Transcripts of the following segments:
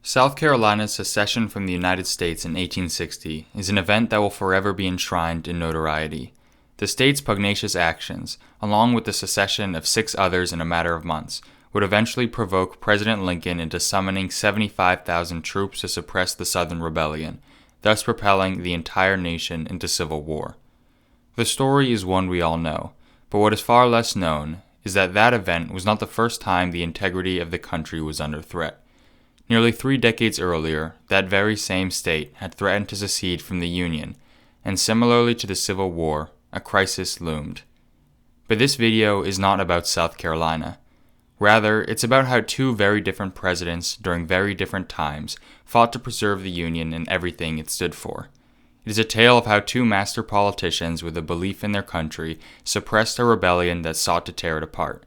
South Carolina's secession from the United States in 1860 is an event that will forever be enshrined in notoriety. The state's pugnacious actions, along with the secession of 6 others in a matter of months, would eventually provoke President Lincoln into summoning 75,000 troops to suppress the Southern Rebellion, thus propelling the entire nation into civil war. The story is one we all know, but what is far less known is that that event was not the first time the integrity of the country was under threat. Nearly 3 decades earlier, that very same state had threatened to secede from the Union, and similarly to the Civil War, a crisis loomed. But this video is not about South Carolina. Rather, it's about how 2 very different presidents during very different times fought to preserve the Union and everything it stood for. It is a tale of how 2 master politicians with a belief in their country suppressed a rebellion that sought to tear it apart.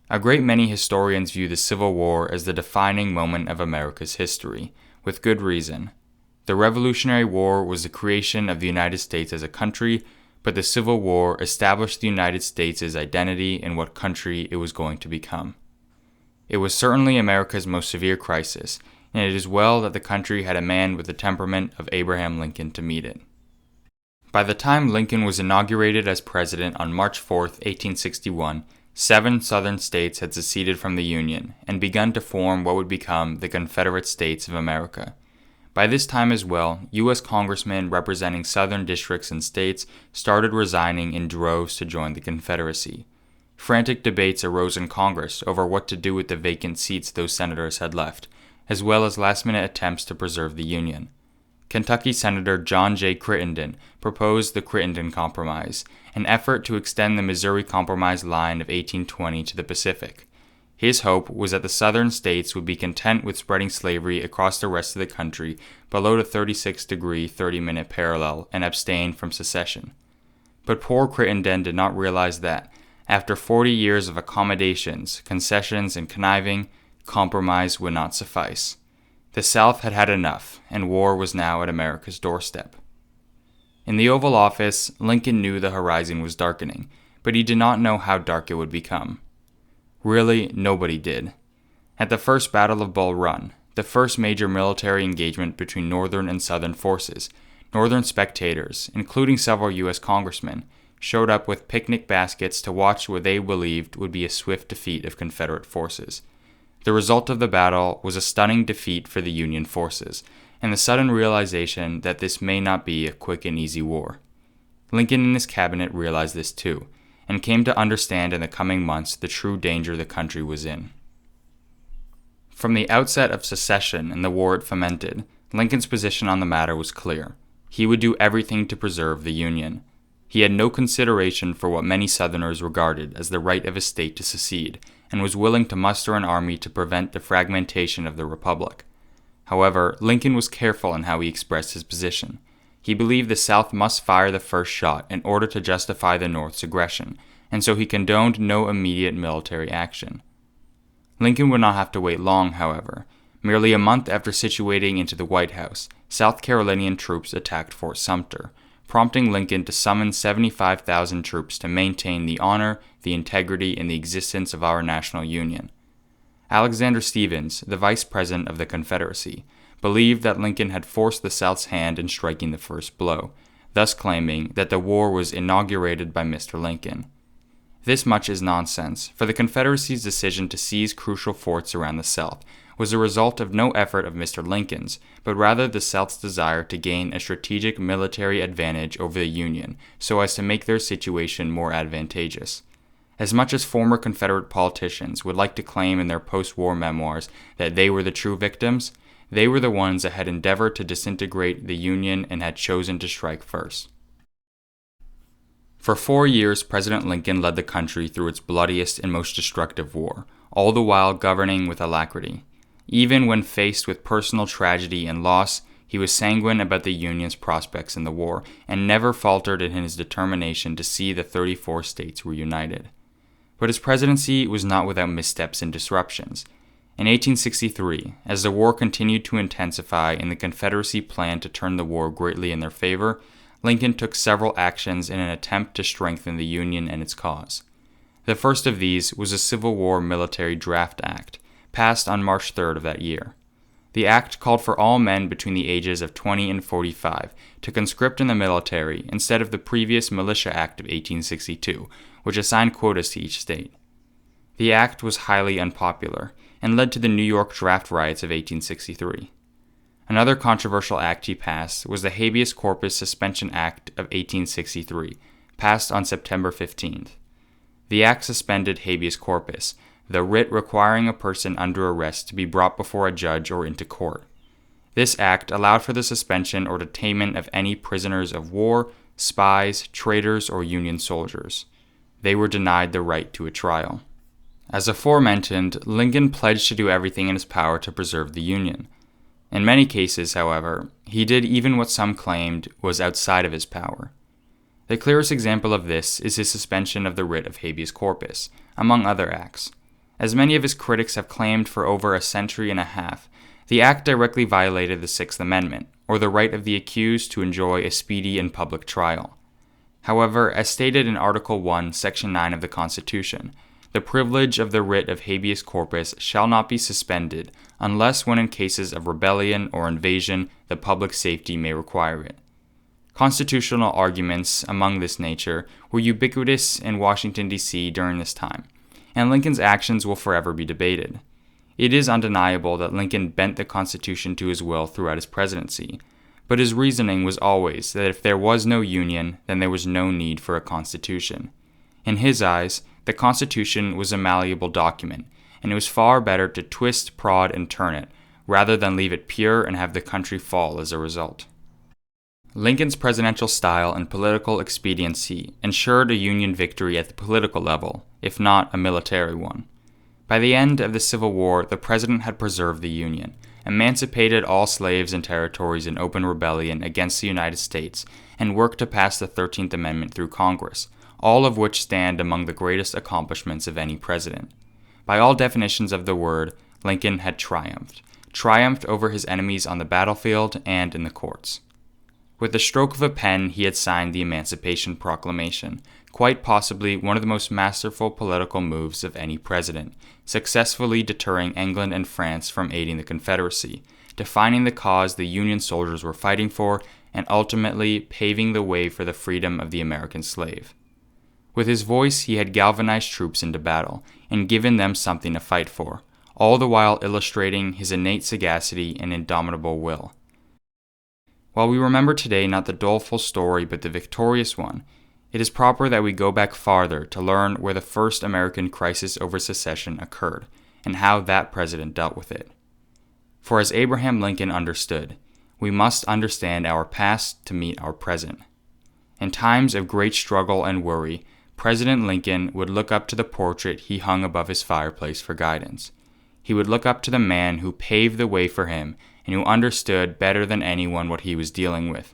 A great many historians view the Civil War as the defining moment of America's history, with good reason. The Revolutionary War was the creation of the United States as a country, but the Civil War established the United States' identity and what country it was going to become. It was certainly America's most severe crisis, and it is well that the country had a man with the temperament of Abraham Lincoln to meet it. By the time Lincoln was inaugurated as president on March 4, 1861, 7 southern states had seceded from the Union and begun to form what would become the Confederate States of America. By this time as well, U.S. congressmen representing southern districts and states started resigning in droves to join the Confederacy. Frantic debates arose in Congress over what to do with the vacant seats those senators had left, as well as last-minute attempts to preserve the Union. Kentucky Senator John J. Crittenden proposed the Crittenden Compromise, an effort to extend the Missouri Compromise line of 1820 to the Pacific. His hope was that the southern states would be content with spreading slavery across the rest of the country below the 36-degree 30-minute parallel and abstain from secession. But poor Crittenden did not realize that, after 40 years of accommodations, concessions, and conniving, compromise would not suffice. The South had had enough, and war was now at America's doorstep. In the Oval Office, Lincoln knew the horizon was darkening, but he did not know how dark it would become. Really, nobody did. At the First Battle of Bull Run, the first major military engagement between Northern and Southern forces, Northern spectators, including several U.S. congressmen, showed up with picnic baskets to watch what they believed would be a swift defeat of Confederate forces. The result of the battle was a stunning defeat for the Union forces, and the sudden realization that this may not be a quick and easy war. Lincoln and his cabinet realized this too, and came to understand in the coming months the true danger the country was in. From the outset of secession and the war it fomented, Lincoln's position on the matter was clear. He would do everything to preserve the Union. He had no consideration for what many Southerners regarded as the right of a state to secede, and was willing to muster an army to prevent the fragmentation of the Republic. However, Lincoln was careful in how he expressed his position. He believed the South must fire the first shot in order to justify the North's aggression, and so he condoned no immediate military action. Lincoln would not have to wait long, however. Merely a month after situating into the White House, South Carolinian troops attacked Fort Sumter, prompting Lincoln to summon 75,000 troops to maintain the honor, the integrity, and the existence of our national Union. Alexander Stephens, the vice president of the Confederacy, believed that Lincoln had forced the South's hand in striking the first blow, thus claiming that the war was inaugurated by Mr. Lincoln. This much is nonsense, for the Confederacy's decision to seize crucial forts around the South was a result of no effort of Mr. Lincoln's, but rather the South's desire to gain a strategic military advantage over the Union so as to make their situation more advantageous. As much as former Confederate politicians would like to claim in their post-war memoirs that they were the true victims, they were the ones that had endeavored to disintegrate the Union and had chosen to strike first. For 4 years, President Lincoln led the country through its bloodiest and most destructive war, all the while governing with alacrity. Even when faced with personal tragedy and loss, he was sanguine about the Union's prospects in the war, and never faltered in his determination to see the 34 states reunited. But his presidency was not without missteps and disruptions. In 1863, as the war continued to intensify and the Confederacy planned to turn the war greatly in their favor, Lincoln took several actions in an attempt to strengthen the Union and its cause. The first of these was the Civil War Military Draft Act, passed on March 3rd of that year. The act called for all men between the ages of 20 and 45 to conscript in the military instead of the previous Militia Act of 1862, which assigned quotas to each state. The act was highly unpopular and led to the New York draft riots of 1863. Another controversial act he passed was the Habeas Corpus Suspension Act of 1863, passed on September 15th. The act suspended habeas corpus, the writ requiring a person under arrest to be brought before a judge or into court. This act allowed for the suspension or detainment of any prisoners of war, spies, traitors, or Union soldiers. They were denied the right to a trial. As aforementioned, Lincoln pledged to do everything in his power to preserve the Union. In many cases, however, he did even what some claimed was outside of his power. The clearest example of this is his suspension of the writ of habeas corpus, among other acts. As many of his critics have claimed for over a century and a half, the act directly violated the Sixth Amendment, or the right of the accused to enjoy a speedy and public trial. However, as stated in Article 1, Section 9 of the Constitution, the privilege of the writ of habeas corpus shall not be suspended unless when in cases of rebellion or invasion the public safety may require it. Constitutional arguments among this nature were ubiquitous in Washington, D.C. during this time, and Lincoln's actions will forever be debated. It is undeniable that Lincoln bent the Constitution to his will throughout his presidency, but his reasoning was always that if there was no Union, then there was no need for a Constitution. In his eyes, the Constitution was a malleable document, and it was far better to twist, prod, and turn it, rather than leave it pure and have the country fall as a result. Lincoln's presidential style and political expediency ensured a Union victory at the political level, if not a military one. By the end of the Civil War, the president had preserved the Union, emancipated all slaves and territories in open rebellion against the United States, and worked to pass the 13th Amendment through Congress, all of which stand among the greatest accomplishments of any president. By all definitions of the word, Lincoln had triumphed over his enemies on the battlefield and in the courts. With the stroke of a pen, he had signed the Emancipation Proclamation, quite possibly one of the most masterful political moves of any president, successfully deterring England and France from aiding the Confederacy, defining the cause the Union soldiers were fighting for, and ultimately paving the way for the freedom of the American slave. With his voice, he had galvanized troops into battle, and given them something to fight for, all the while illustrating his innate sagacity and indomitable will. While we remember today not the doleful story but the victorious one, it is proper that we go back farther to learn where the first American crisis over secession occurred, and how that president dealt with it. For as Abraham Lincoln understood, we must understand our past to meet our present. In times of great struggle and worry, President Lincoln would look up to the portrait he hung above his fireplace for guidance. He would look up to the man who paved the way for him and who understood better than anyone what he was dealing with.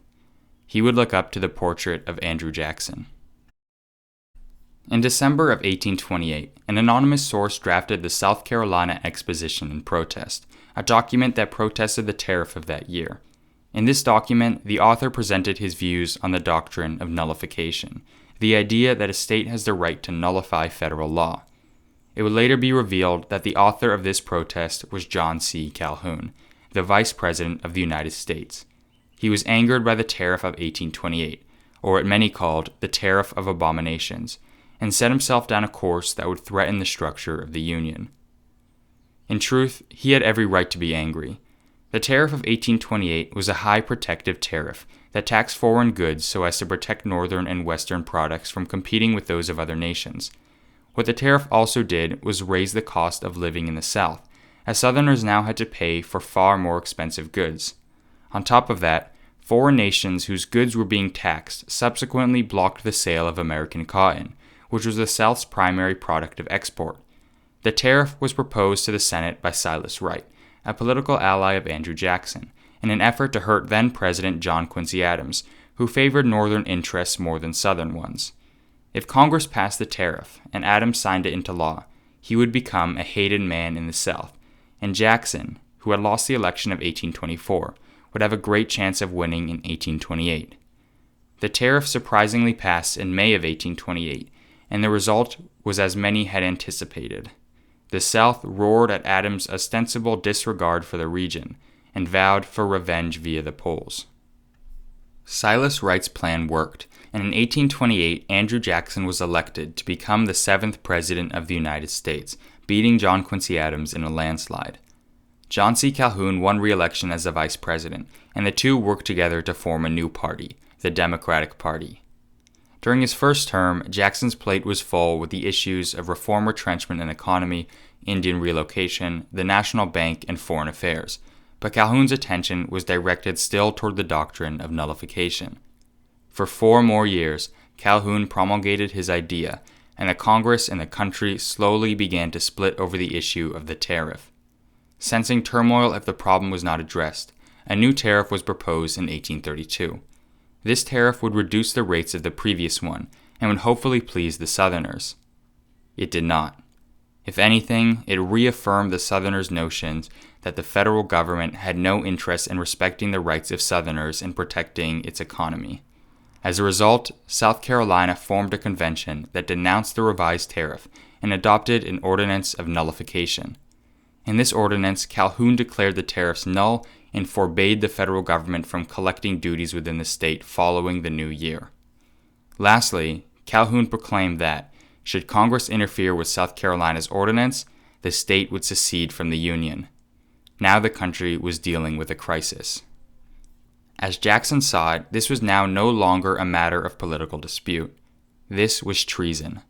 He would look up to the portrait of Andrew Jackson. In December of 1828, an anonymous source drafted the South Carolina Exposition in Protest, a document that protested the tariff of that year. In this document, the author presented his views on the doctrine of nullification, the idea that a state has the right to nullify federal law. It would later be revealed that the author of this protest was John C. Calhoun, the Vice President of the United States. He was angered by the Tariff of 1828, or what many called the Tariff of Abominations, and set himself down a course that would threaten the structure of the Union. In truth, he had every right to be angry. The Tariff of 1828 was a high protective tariff that taxed foreign goods so as to protect northern and western products from competing with those of other nations. What the tariff also did was raise the cost of living in the South, as Southerners now had to pay for far more expensive goods. On top of that, foreign nations whose goods were being taxed subsequently blocked the sale of American cotton, which was the South's primary product of export. The tariff was proposed to the Senate by Silas Wright, a political ally of Andrew Jackson, in an effort to hurt then-President John Quincy Adams, who favored Northern interests more than Southern ones. If Congress passed the tariff and Adams signed it into law, he would become a hated man in the South, and Jackson, who had lost the election of 1824, would have a great chance of winning in 1828. The tariff surprisingly passed in May of 1828, and the result was as many had anticipated. The South roared at Adams' ostensible disregard for the region, and vowed for revenge via the polls. Silas Wright's plan worked, and in 1828 Andrew Jackson was elected to become the 7th President of the United States, beating John Quincy Adams in a landslide. John C. Calhoun won re-election as the Vice President, and the two worked together to form a new party, the Democratic Party. During his first term, Jackson's plate was full with the issues of reform, retrenchment and economy, Indian relocation, the national bank, and foreign affairs, but Calhoun's attention was directed still toward the doctrine of nullification. For 4 more years, Calhoun promulgated his idea, and the Congress and the country slowly began to split over the issue of the tariff. Sensing turmoil if the problem was not addressed, a new tariff was proposed in 1832. This tariff would reduce the rates of the previous one and would hopefully please the Southerners. It did not. If anything, it reaffirmed the Southerners' notions that the federal government had no interest in respecting the rights of Southerners and protecting its economy. As a result, South Carolina formed a convention that denounced the revised tariff and adopted an ordinance of nullification. In this ordinance, Calhoun declared the tariffs null and forbade the federal government from collecting duties within the state following the new year. Lastly, Calhoun proclaimed that, should Congress interfere with South Carolina's ordinance, the state would secede from the Union. Now the country was dealing with a crisis. As Jackson saw it, this was now no longer a matter of political dispute. This was treason.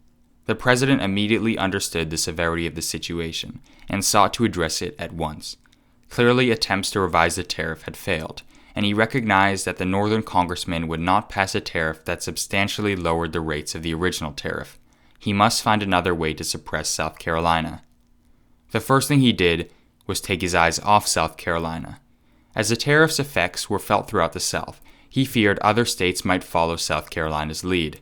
The president immediately understood the severity of the situation and sought to address it at once. Clearly, attempts to revise the tariff had failed, and he recognized that the Northern congressmen would not pass a tariff that substantially lowered the rates of the original tariff. He must find another way to suppress South Carolina. The first thing he did was take his eyes off South Carolina. As the tariff's effects were felt throughout the South, he feared other states might follow South Carolina's lead.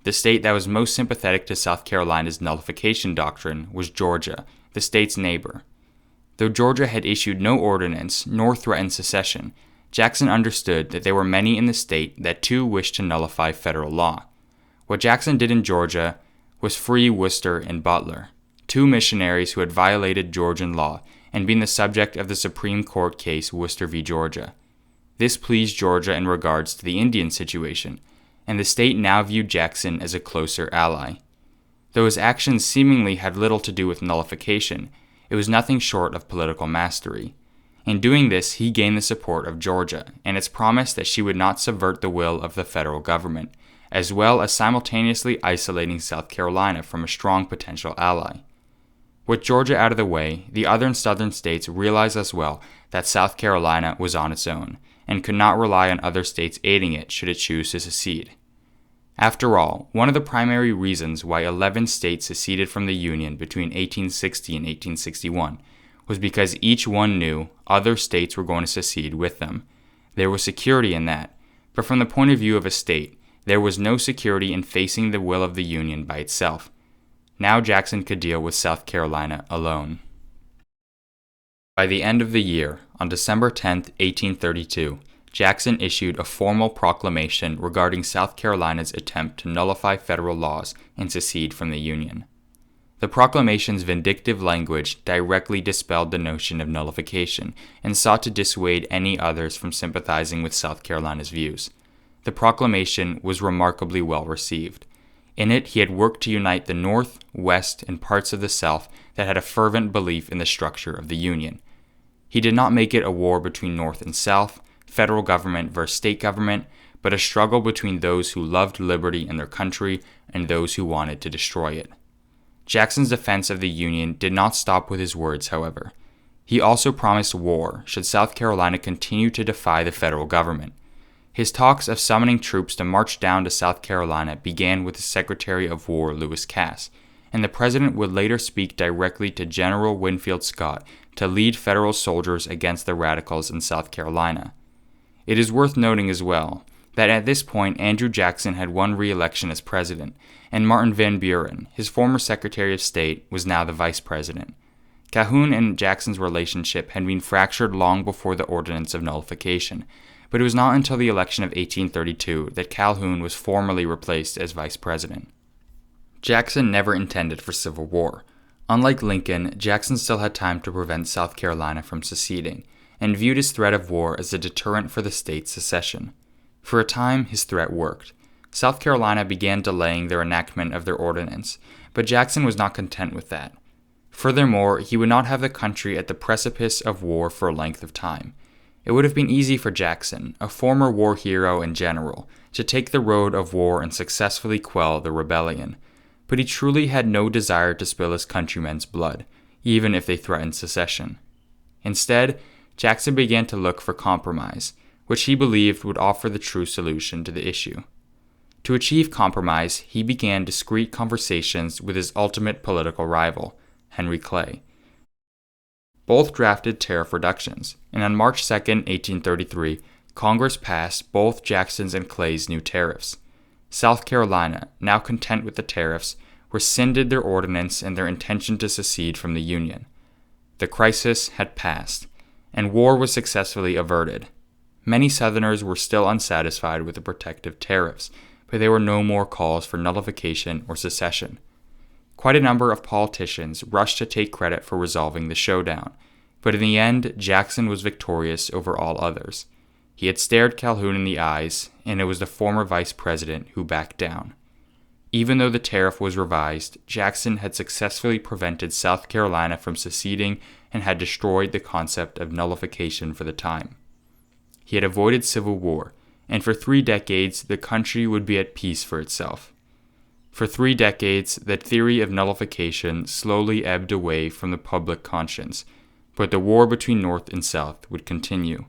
The state that was most sympathetic to South Carolina's nullification doctrine was Georgia, the state's neighbor. Though Georgia had issued no ordinance nor threatened secession, Jackson understood that there were many in the state that too wished to nullify federal law. What Jackson did in Georgia was free Worcester and Butler, 2 missionaries who had violated Georgian law and been the subject of the Supreme Court case Worcester v. Georgia. This pleased Georgia in regards to the Indian situation, and the state now viewed Jackson as a closer ally. Though his actions seemingly had little to do with nullification, it was nothing short of political mastery. In doing this, he gained the support of Georgia and its promise that she would not subvert the will of the federal government, as well as simultaneously isolating South Carolina from a strong potential ally. With Georgia out of the way, the other and southern states realized as well that South Carolina was on its own and could not rely on other states aiding it should it choose to secede. After all, one of the primary reasons why 11 states seceded from the Union between 1860 and 1861 was because each one knew other states were going to secede with them. There was security in that, but from the point of view of a state, there was no security in facing the will of the Union by itself. Now Jackson could deal with South Carolina alone. By the end of the year, on December 10, 1832, Jackson issued a formal proclamation regarding South Carolina's attempt to nullify federal laws and secede from the Union. The proclamation's vindictive language directly dispelled the notion of nullification and sought to dissuade any others from sympathizing with South Carolina's views. The proclamation was remarkably well received. In it, he had worked to unite the North, West, and parts of the South that had a fervent belief in the structure of the Union. He did not make it a war between North and South, federal government versus state government, but a struggle between those who loved liberty in their country and those who wanted to destroy it. Jackson's defense of the Union did not stop with his words, however. He also promised war should South Carolina continue to defy the federal government. His talks of summoning troops to march down to South Carolina began with the Secretary of War, Lewis Cass, and the president would later speak directly to General Winfield Scott to lead federal soldiers against the radicals in South Carolina. It is worth noting as well that at this point Andrew Jackson had won re-election as president, and Martin Van Buren, his former Secretary of State, was now the vice president. Calhoun and Jackson's relationship had been fractured long before the ordinance of nullification, but it was not until the election of 1832 that Calhoun was formally replaced as vice president. Jackson never intended for civil war. Unlike Lincoln, Jackson still had time to prevent South Carolina from seceding, and viewed his threat of war as a deterrent for the state's secession. For a time, his threat worked. South Carolina began delaying their enactment of their ordinance, but Jackson was not content with that. Furthermore, he would not have the country at the precipice of war for a length of time. It would have been easy for Jackson, a former war hero and general, to take the road of war and successfully quell the rebellion. But he truly had no desire to spill his countrymen's blood, even if they threatened secession. Instead, Jackson began to look for compromise, which he believed would offer the true solution to the issue. To achieve compromise, he began discreet conversations with his ultimate political rival, Henry Clay. Both drafted tariff reductions, and on March 2, 1833, Congress passed both Jackson's and Clay's new tariffs. South Carolina, now content with the tariffs, rescinded their ordinance and their intention to secede from the Union. The crisis had passed, and war was successfully averted. Many Southerners were still unsatisfied with the protective tariffs, but there were no more calls for nullification or secession. Quite a number of politicians rushed to take credit for resolving the showdown, but in the end, Jackson was victorious over all others. He had stared Calhoun in the eyes, and it was the former vice president who backed down. Even though the tariff was revised, Jackson had successfully prevented South Carolina from seceding and had destroyed the concept of nullification for the time. He had avoided civil war, and for 3 decades the country would be at peace for itself. For 3 decades, the theory of nullification slowly ebbed away from the public conscience, but the war between North and South would continue.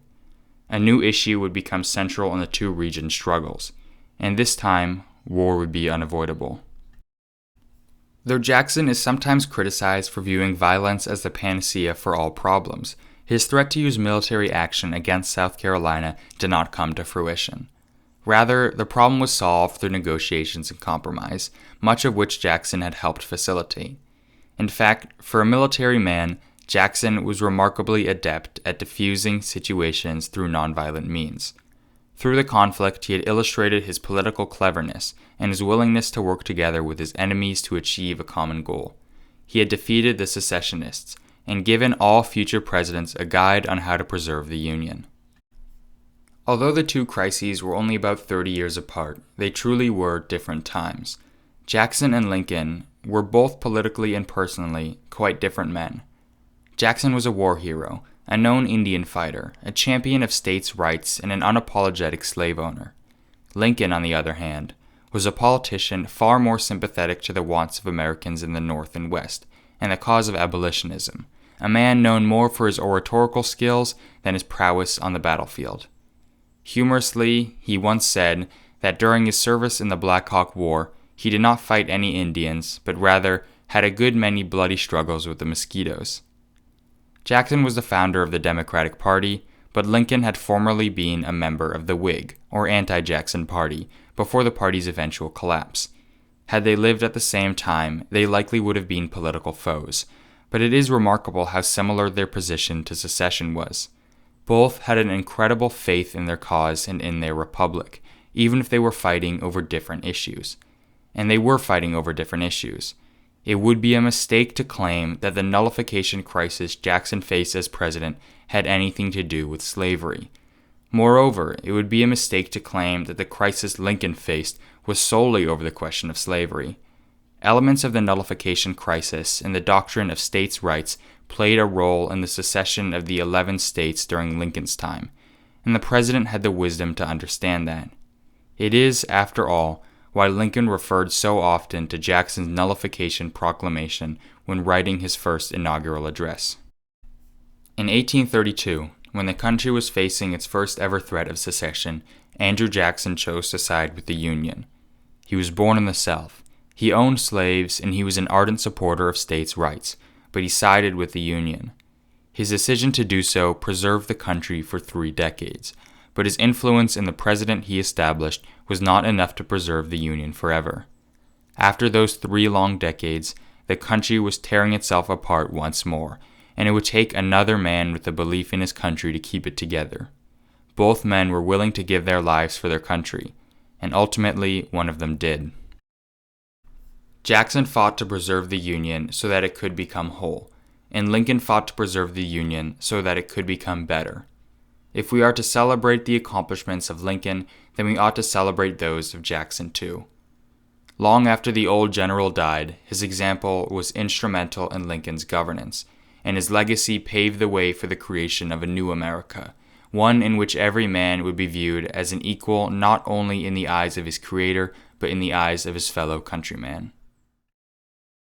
A new issue would become central in the two regions' struggles, and this time, war would be unavoidable. Though Jackson is sometimes criticized for viewing violence as the panacea for all problems, his threat to use military action against South Carolina did not come to fruition. Rather, the problem was solved through negotiations and compromise, much of which Jackson had helped facilitate. In fact, for a military man, Jackson was remarkably adept at diffusing situations through nonviolent means. Through the conflict, he had illustrated his political cleverness and his willingness to work together with his enemies to achieve a common goal. He had defeated the secessionists and given all future presidents a guide on how to preserve the Union. Although the two crises were only about 30 years apart, they truly were different times. Jackson and Lincoln were both politically and personally quite different men. Jackson was a war hero, a known Indian fighter, a champion of states' rights, and an unapologetic slave owner. Lincoln, on the other hand, was a politician far more sympathetic to the wants of Americans in the North and West, and the cause of abolitionism, a man known more for his oratorical skills than his prowess on the battlefield. Humorously, he once said that during his service in the Black Hawk War, he did not fight any Indians, but rather had a good many bloody struggles with the mosquitoes. Jackson was the founder of the Democratic Party, but Lincoln had formerly been a member of the Whig, or anti-Jackson Party, before the party's eventual collapse. Had they lived at the same time, they likely would have been political foes, but it is remarkable how similar their position to secession was. Both had an incredible faith in their cause and in their republic, even if they were fighting over different issues. And they were fighting over different issues. It would be a mistake to claim that the nullification crisis Jackson faced as president had anything to do with slavery. Moreover, it would be a mistake to claim that the crisis Lincoln faced was solely over the question of slavery. Elements of the nullification crisis and the doctrine of states' rights played a role in the secession of the 11 states during Lincoln's time, and the president had the wisdom to understand that. It is, after all, why Lincoln referred so often to Jackson's nullification proclamation when writing his first inaugural address. In 1832, when the country was facing its first ever threat of secession, Andrew Jackson chose to side with the Union. He was born in the South. He owned slaves, and he was an ardent supporter of states' rights, but he sided with the Union. His decision to do so preserved the country for 3 decades, but his influence in the president he established was not enough to preserve the Union forever. After those 3 long decades, the country was tearing itself apart once more, and it would take another man with a belief in his country to keep it together. Both men were willing to give their lives for their country, and ultimately one of them did. Jackson fought to preserve the Union so that it could become whole. and Lincoln fought to preserve the Union so that it could become better. If we are to celebrate the accomplishments of Lincoln, then we ought to celebrate those of Jackson too. Long after the old general died, his example was instrumental in Lincoln's governance, and his legacy paved the way for the creation of a new America, one in which every man would be viewed as an equal not only in the eyes of his creator, but in the eyes of his fellow countryman.